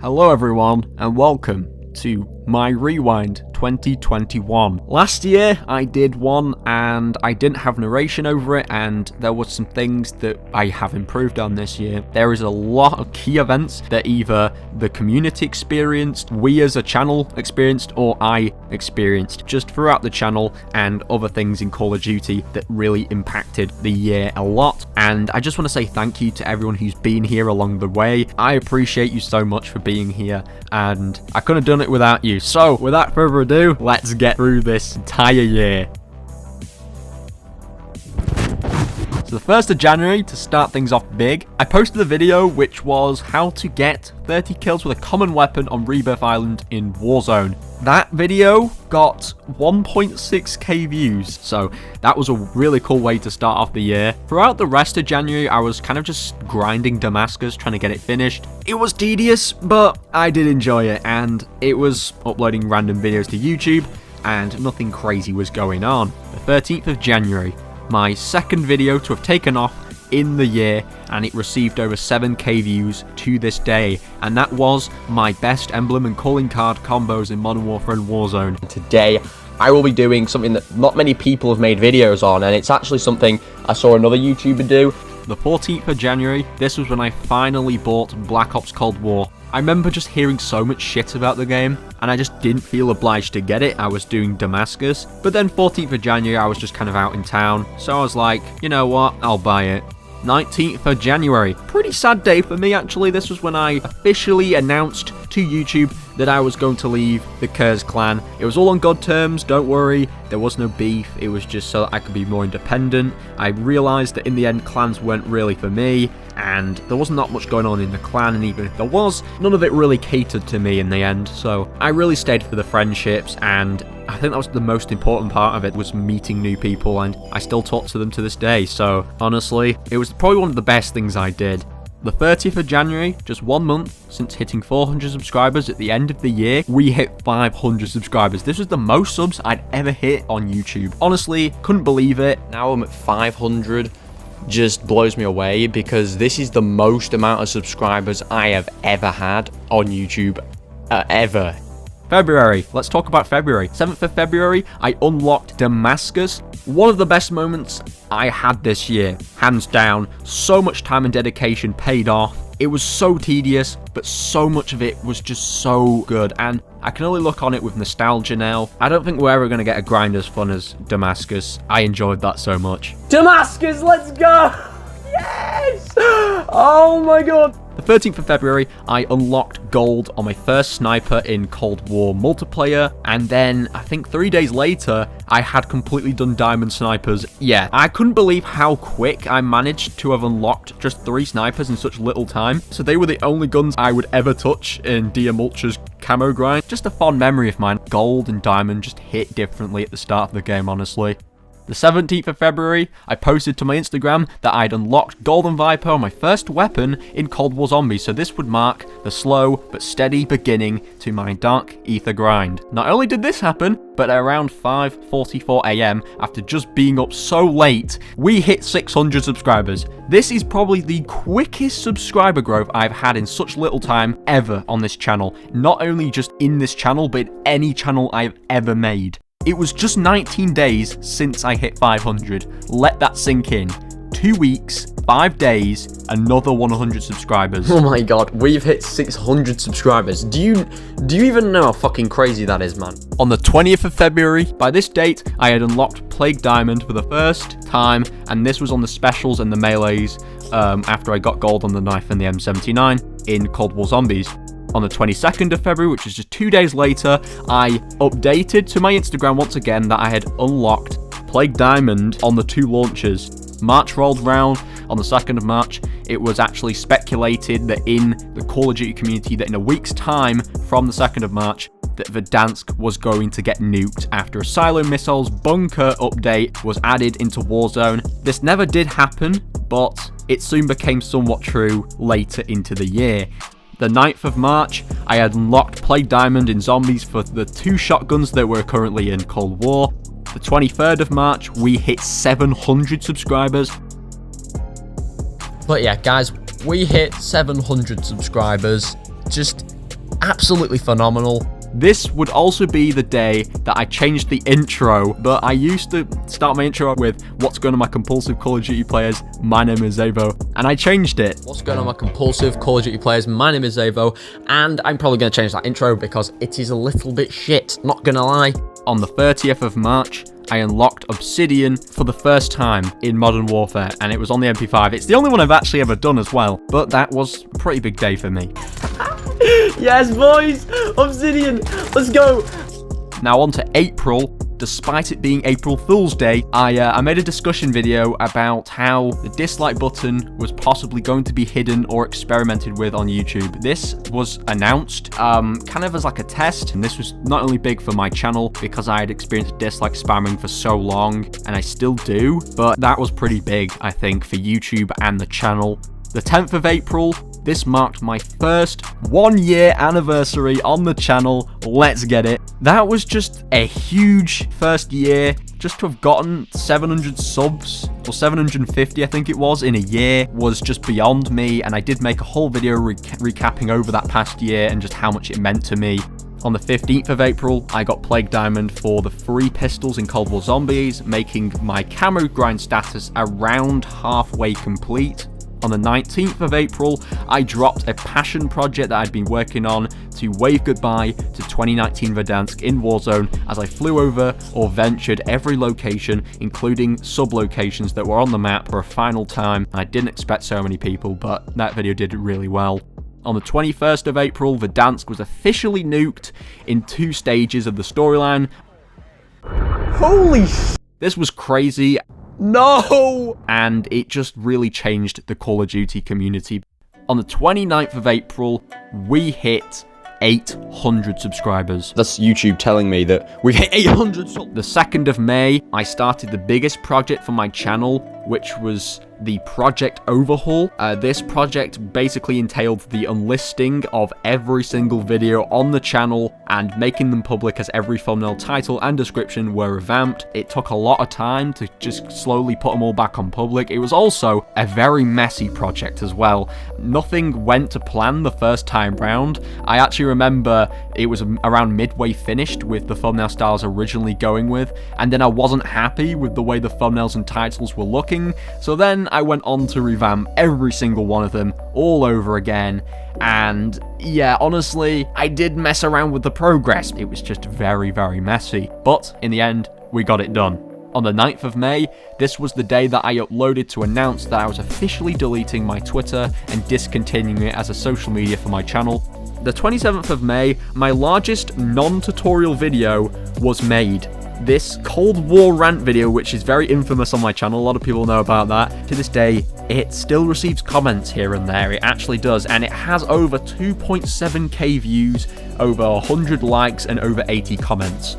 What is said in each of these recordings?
Hello everyone and welcome to my Rewind 2021. Last year I did one and I didn't have narration over it, and there were some things that I have improved on this year. There is a lot of key events that either the community experienced, we as a channel experienced, or I experienced just throughout the channel, and other things in Call of Duty that really impacted the year a lot. And I just want to say thank you to everyone who's been here along the way. I appreciate you so much for being here, and I couldn't have done it without you. So without further ado, let's get through this entire year. So the 1st of January, to start things off big, I posted a video which was how to get 30 kills with a common weapon on Rebirth Island in Warzone. That video got 1.6k views, so that was a really cool way to start off the year. Throughout the rest of January, I was kind of just grinding Damascus, trying to get it finished. It was tedious, but I did enjoy it, and it was uploading random videos to YouTube, and nothing crazy was going on. The 13th of January, my second video to have taken off in the year, and it received over 7k views to this day, and that was my best emblem and calling card combos in Modern Warfare and Warzone. Today I will be doing something that not many people have made videos on, and it's actually something I saw another YouTuber do. The 14th of January, this was when I finally bought Black Ops Cold War. I remember just hearing so much shit about the game, and I just didn't feel obliged to get it. I was doing Damascus, but then 14th of January I was just kind of out in town, so I was like, you know what, I'll buy it. 19th of January, pretty sad day for me actually. This was when I officially announced to YouTube that I was going to leave the Kurz clan. It was all on good terms, don't worry, there was no beef, it was just so that I could be more independent. I realised that in the end clans weren't really for me, and there wasn't that much going on in the clan, and even if there was, none of it really catered to me in the end, so I really stayed for the friendships, and I think that was the most important part of it, was meeting new people, and I still talk to them to this day, so honestly, it was probably one of the best things I did. The 30th of January, just 1 month since hitting 400 subscribers at the end of the year, we hit 500 subscribers. This was the most subs I'd ever hit on YouTube. Honestly, couldn't believe it. Now I'm at 500, just blows me away, because this is the most amount of subscribers I have ever had on YouTube, ever. February, let's talk about February. 7th of February, I unlocked Damascus. One of the best moments I had this year, hands down. So much time and dedication paid off. It was so tedious, but so much of it was just so good, and I can only look on it with nostalgia now. I don't think we're ever going to get a grind as fun as Damascus. I enjoyed that so much. Damascus, let's go! Yes! Oh my god! The 13th of February, I unlocked gold on my first sniper in Cold War multiplayer, and then I think 3 days later, I had completely done diamond snipers. Yeah, I couldn't believe how quick I managed to have unlocked just 3 snipers in such little time. So they were the only guns I would ever touch in Diamultra's camo grind. Just a fond memory of mine. Gold and diamond just hit differently at the start of the game, honestly. The 17th of February, I posted to my Instagram that I'd unlocked Golden Viper on my first weapon in Cold War Zombies, so this would mark the slow but steady beginning to my Dark Ether grind. Not only did this happen, but at around 5:44 AM, after just being up so late, we hit 600 subscribers. This is probably the quickest subscriber growth I've had in such little time ever on this channel. Not only just in this channel, but any channel I've ever made. It was just 19 days since I hit 500. Let that sink in. 2 weeks, 5 days, another 100 subscribers. Oh my god, we've hit 600 subscribers. Do you even know how fucking crazy that is, man? On the 20th of February, by this date, I had unlocked Plague Diamond for the first time, and this was on the specials and the melees after I got gold on the knife and the M79 in Cold War Zombies. On the 22nd of February, which is just 2 days later, I updated to my Instagram once again that I had unlocked Plague Diamond on the 2 launchers. March rolled round. On the 2nd of March, it was actually speculated that in the Call of Duty community that in a week's time from the 2nd of March, that Verdansk was going to get nuked after a Silo Missiles bunker update was added into Warzone. This never did happen, but it soon became somewhat true later into the year. The 9th of March, I had unlocked Plague Diamond in Zombies for the 2 shotguns that were currently in Cold War. The 23rd of March, we hit 700 subscribers. But yeah, guys, we hit 700 subscribers. Just absolutely phenomenal. This would also be the day that I changed the intro, but I used to start my intro with, what's going on my compulsive Call of Duty players, my name is Xavvo, and I changed it. What's going on my compulsive Call of Duty players, my name is Xavvo, and I'm probably going to change that intro because it is a little bit shit, not gonna lie. On the 30th of March, I unlocked Obsidian for the first time in Modern Warfare, and it was on the MP5. It's the only one I've actually ever done as well, but that was a pretty big day for me. Yes, boys! Obsidian! Let's go! Now on to April. Despite it being April Fool's Day, I made a discussion video about how the dislike button was possibly going to be hidden or experimented with on YouTube. This was announced kind of as like a test, and this was not only big for my channel because I had experienced dislike spamming for so long, and I still do, but that was pretty big, I think, for YouTube and the channel. The 10th of April, this marked my first 1-year anniversary on the channel. Let's get it. That was just a huge first year. Just to have gotten 700 subs, or 750 I think it was, in a year was just beyond me, and I did make a whole video recapping over that past year and just how much it meant to me. On the 15th of April, I got Plague Diamond for the free pistols in Cold War Zombies, making my camo grind status around halfway complete. On the 19th of April, I dropped a passion project that I'd been working on to wave goodbye to 2019 Verdansk in Warzone as I flew over or ventured every location, including sub-locations that were on the map for a final time. I didn't expect so many people, but that video did really well. On the 21st of April, Verdansk was officially nuked in 2 stages of the storyline. Holy sh**! This was crazy. No! And it just really changed the Call of Duty community. On the 29th of April, we hit 800 subscribers. That's YouTube telling me that we've hit 800 subs. The 2nd of May, I started the biggest project for my channel, which was the Project Overhaul. This project basically entailed the unlisting of every single video on the channel and making them public as every thumbnail, title, and description were revamped. It took a lot of time to just slowly put them all back on public. It was also a very messy project as well. Nothing went to plan the first time round. I actually remember it was around midway finished with the thumbnail styles originally going with, and then I wasn't happy with the way the thumbnails and titles were looking, so then I went on to revamp every single one of them all over again. And yeah, honestly, I did mess around with the progress. It was just very, very messy. But in the end, we got it done. On the 9th of May, this was the day that I uploaded to announce that I was officially deleting my Twitter and discontinuing it as a social media for my channel. The 27th of May, my largest non-tutorial video was made. This Cold War rant video, which is very infamous on my channel, a lot of people know about that. To this day, it still receives comments here and there, it actually does, and it has over 2.7k views, over 100 likes, and over 80 comments.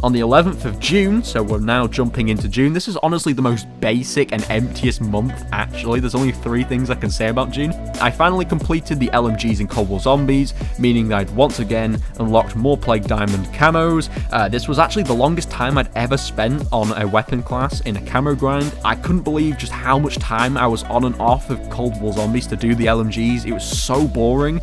On the 11th of June, so we're now jumping into June, this is honestly the most basic and emptiest month, actually. There's only 3 things I can say about June. I finally completed the LMGs in Cold War Zombies, meaning that I'd once again unlocked more Plague Diamond camos. This was actually the longest time I'd ever spent on a weapon class in a camo grind. I couldn't believe just how much time I was on and off of Cold War Zombies to do the LMGs. It was so boring.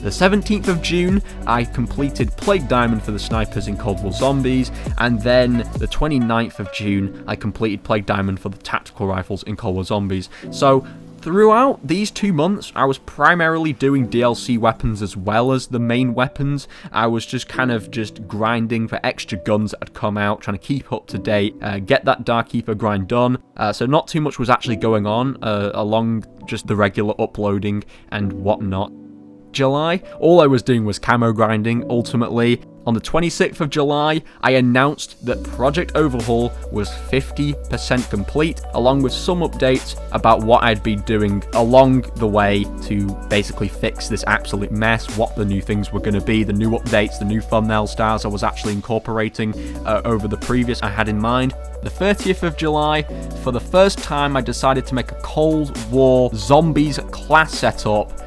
The 17th of June, I completed Plague Diamond for the snipers in Cold War Zombies, and then the 29th of June, I completed Plague Diamond for the tactical rifles in Cold War Zombies. So throughout these 2 months, I was primarily doing DLC weapons as well as the main weapons. I was just kind of grinding for extra guns that had come out, trying to keep up to date, get that Dark Keeper grind done. So not too much was actually going on along just the regular uploading and whatnot. July, all I was doing was camo grinding, ultimately. On the 26th of July, I announced that Project Overhaul was 50% complete, along with some updates about what I'd been doing along the way to basically fix this absolute mess, what the new things were going to be, the new updates, the new thumbnail styles I was actually incorporating over the previous I had in mind. The 30th of July, for the first time, I decided to make a Cold War Zombies class setup.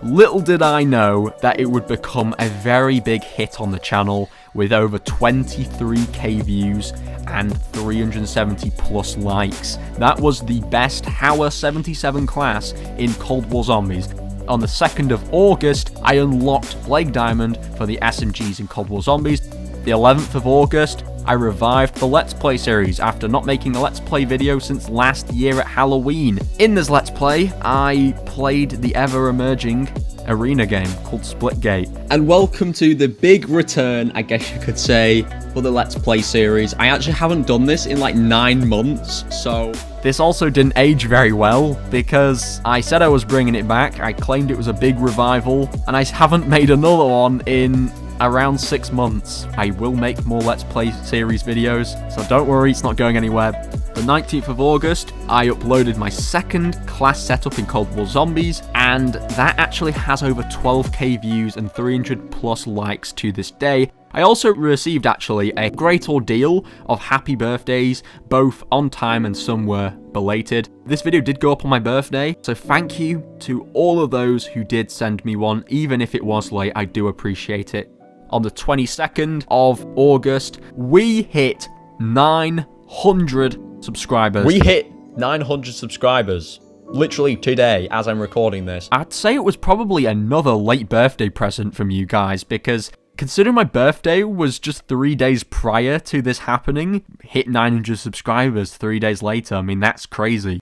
Little did I know that it would become a very big hit on the channel with over 23k views and 370 plus likes. That was the best Hauer 77 class in Cold War Zombies. On the 2nd of August, I unlocked Plague Diamond for the SMGs in Cold War Zombies. The 11th of August, I revived the Let's Play series after not making a Let's Play video since last year at Halloween. In this Let's Play, I played the ever-emerging arena game called Splitgate. And welcome to the big return, I guess you could say, for the Let's Play series. I actually haven't done this in like 9 months, so... This also didn't age very well, because I said I was bringing it back, I claimed it was a big revival, and I haven't made another one in around 6 months. I will make more Let's Play series videos, so don't worry, it's not going anywhere. The 19th of August, I uploaded my second class setup in Cold War Zombies, and that actually has over 12k views and 300 plus likes to this day. I also received actually a great ordeal of happy birthdays, both on time and some were belated. This video did go up on my birthday, so thank you to all of those who did send me one, even if it was late, I do appreciate it. On the 22nd of August, we hit 900 subscribers. We hit 900 subscribers. Literally today, as I'm recording this. I'd say it was probably another late birthday present from you guys, because considering my birthday was just 3 days prior to this happening, hit 900 subscribers 3 days later, I mean, that's crazy.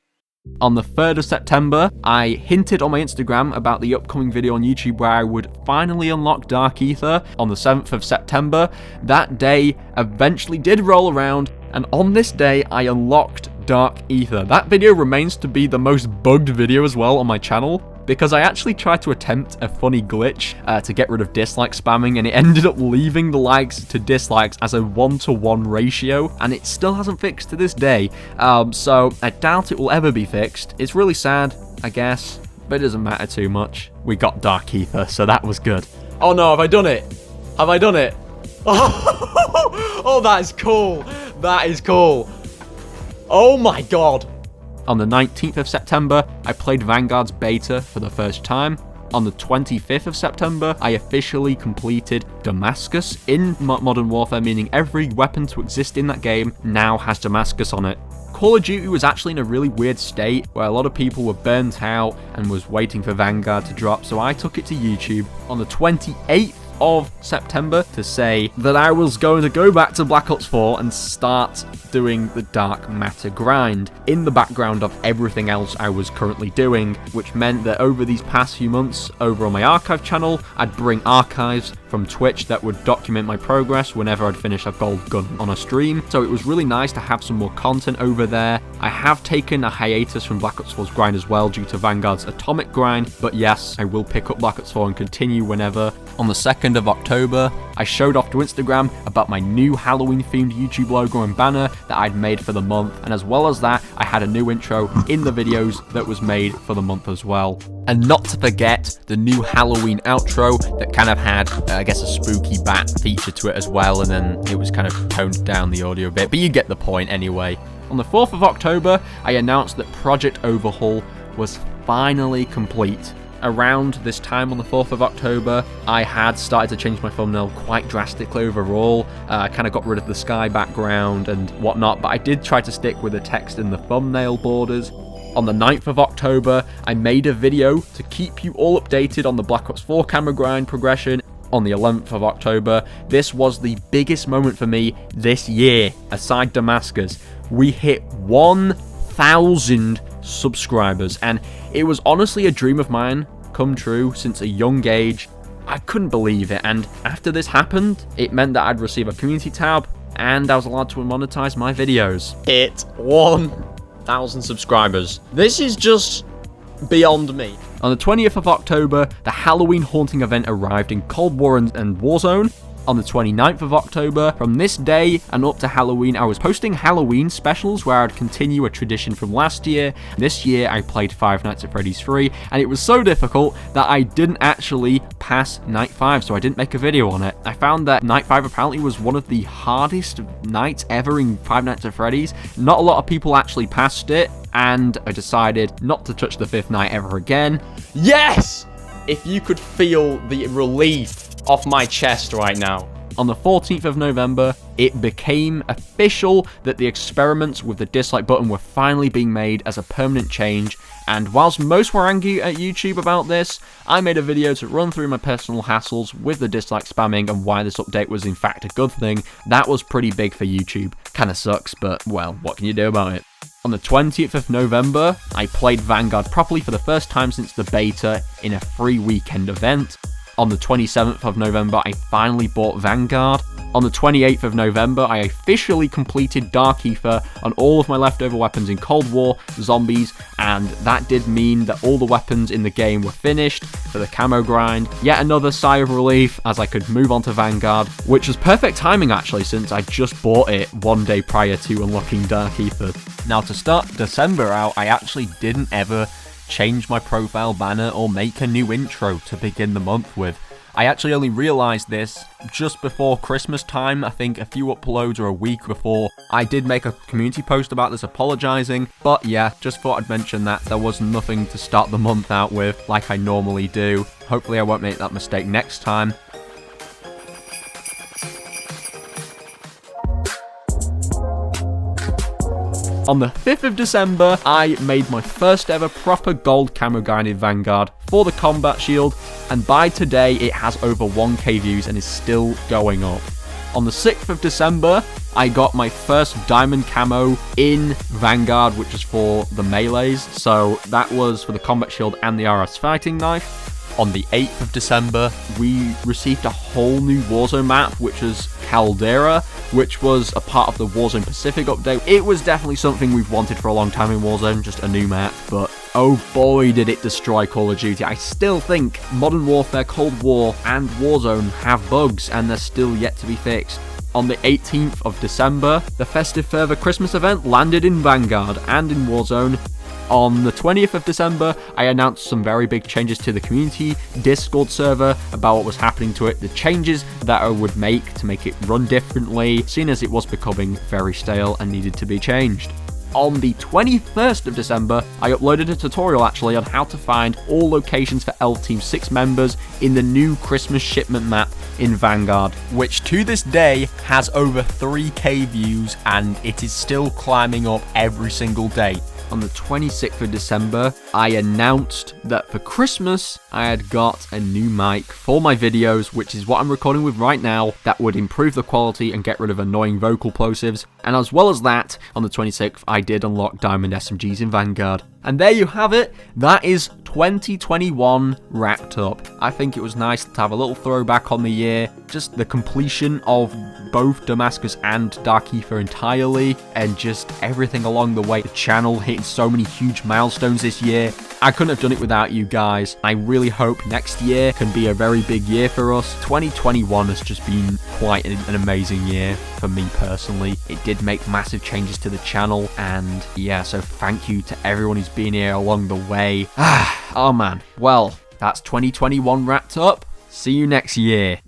On the 3rd of September, I hinted on my Instagram about the upcoming video on YouTube where I would finally unlock Dark Ether on the 7th of September. That day eventually did roll around, and on this day, I unlocked Dark Ether. That video remains to be the most bugged video as well on my channel, because I actually tried to attempt a funny glitch to get rid of dislike spamming, and it ended up leaving the likes to dislikes as a 1-to-1 ratio, and it still hasn't fixed to this day, so I doubt it will ever be fixed. It's really sad, I guess, but it doesn't matter too much. We got Dark Ether, so that was good. Oh no, have I done it? Have I done it? Oh, that is cool. That is cool. Oh my god. On the 19th of September, I played Vanguard's beta for the first time. On the 25th of September, I officially completed Damascus in Modern Warfare, meaning every weapon to exist in that game now has Damascus on it. Call of Duty was actually in a really weird state where a lot of people were burnt out and was waiting for Vanguard to drop, so I took it to YouTube on the 28th of September to say that I was going to go back to Black Ops 4 and start doing the Dark Matter grind in the background of everything else I was currently doing, which meant that over these past few months over on my archive channel, I'd bring archives from Twitch that would document my progress whenever I'd finish a gold gun on a stream, so it was really nice to have some more content over there. I have taken a hiatus from Black Ops 4's grind as well due to Vanguard's Atomic grind, but yes, I will pick up Black Ops 4 and continue whenever. On the 2nd of October, I showed off to Instagram about my new Halloween-themed YouTube logo and banner that I'd made for the month, and as well as that, I had a new intro in the videos that was made for the month as well. And not to forget the new Halloween outro that kind of had, I guess, a spooky bat feature to it as well, and then it was kind of toned down the audio a bit, but you get the point anyway. On the 4th of October, I announced that Project Overhaul was finally complete. Around this time on the 4th of October, I had started to change my thumbnail quite drastically overall. I kind of got rid of the sky background and whatnot, but I did try to stick with the text in the thumbnail borders. On the 9th of October, I made a video to keep you all updated on the Black Ops 4 camera grind progression. On the 11th of October, this was the biggest moment for me this year, aside Damascus. We hit 1,000 subscribers, and it was honestly a dream of mine come true since a young age. I couldn't believe it, and after this happened, it meant that I'd receive a community tab, and I was allowed to monetize my videos. Hit 1,000 subscribers. This is just beyond me. On the 20th of October, the Halloween haunting event arrived in Cold War and Warzone. On the 29th of October, from this day and up to Halloween, I was posting Halloween specials where I'd continue a tradition from last year. This year, I played Five Nights at Freddy's 3, and it was so difficult that I didn't actually pass Night 5, so I didn't make a video on it. I found that Night 5 apparently was one of the hardest nights ever in Five Nights at Freddy's. Not a lot of people actually passed it, and I decided not to touch the 5th night ever again. Yes! If you could feel the relief off my chest right now. On the 14th of November, it became official that the experiments with the dislike button were finally being made as a permanent change, and whilst most were angry at YouTube about this, I made a video to run through my personal hassles with the dislike spamming and why this update was in fact a good thing. That was pretty big for YouTube. Kinda sucks, but well, what can you do about it? On the 20th of November, I played Vanguard properly for the first time since the beta in a free weekend event. On the 27th of November, I finally bought Vanguard. On the 28th of November, I officially completed Dark Ether on all of my leftover weapons in Cold War, Zombies, and that did mean that all the weapons in the game were finished for the camo grind. Yet another sigh of relief as I could move on to Vanguard, which was perfect timing actually, since I just bought it one day prior to unlocking Dark Ether. Now to start December out, I actually didn't ever change my profile banner or make a new intro to begin the month with. I actually only realised this just before Christmas time, I think a few uploads or a week before. I did make a community post about this apologising, but yeah, just thought I'd mention that there was nothing to start the month out with like I normally do. Hopefully I won't make that mistake next time. On the 5th of December, I made my first ever proper gold camo guide in Vanguard for the combat shield, and by today it has over 1k views and is still going up. On the 6th of December, I got my first diamond camo in Vanguard, which was for the melees, so that was for the combat shield and the RS fighting knife. On the 8th of December, we received a whole new Warzone map, which was Caldera, which was a part of the Warzone Pacific update. It was definitely something we've wanted for a long time in Warzone, just a new map, but oh boy did it destroy Call of Duty. I still think Modern Warfare, Cold War, and Warzone have bugs, and they're still yet to be fixed. On the 18th of December, the Festive Fervor Christmas event landed in Vanguard and in Warzone. On the 20th of December, I announced some very big changes to the community Discord server about what was happening to it, the changes that I would make to make it run differently, seeing as it was becoming very stale and needed to be changed. On the 21st of December, I uploaded a tutorial actually on how to find all locations for ELF Team 6 members in the new Christmas shipment map in Vanguard, which to this day has over 3k views and it is still climbing up every single day. On the 26th of December, I announced that for Christmas, I had got a new mic for my videos, which is what I'm recording with right now, that would improve the quality and get rid of annoying vocal plosives. And as well as that, on the 26th, I did unlock Diamond SMGs in Vanguard. And there you have it. That is 2021 wrapped up. I think it was nice to have a little throwback on the year, just the completion of both Damascus and Dark Ether entirely, and just everything along the way. The channel hitting so many huge milestones this year. I couldn't have done it without you guys. I really hope next year can be a very big year for us. 2021 has just been quite an amazing year for me personally. It did make massive changes to the channel, and yeah, so thank you to everyone who's been here along the way. Oh man, well, that's 2021 wrapped up. See you next year.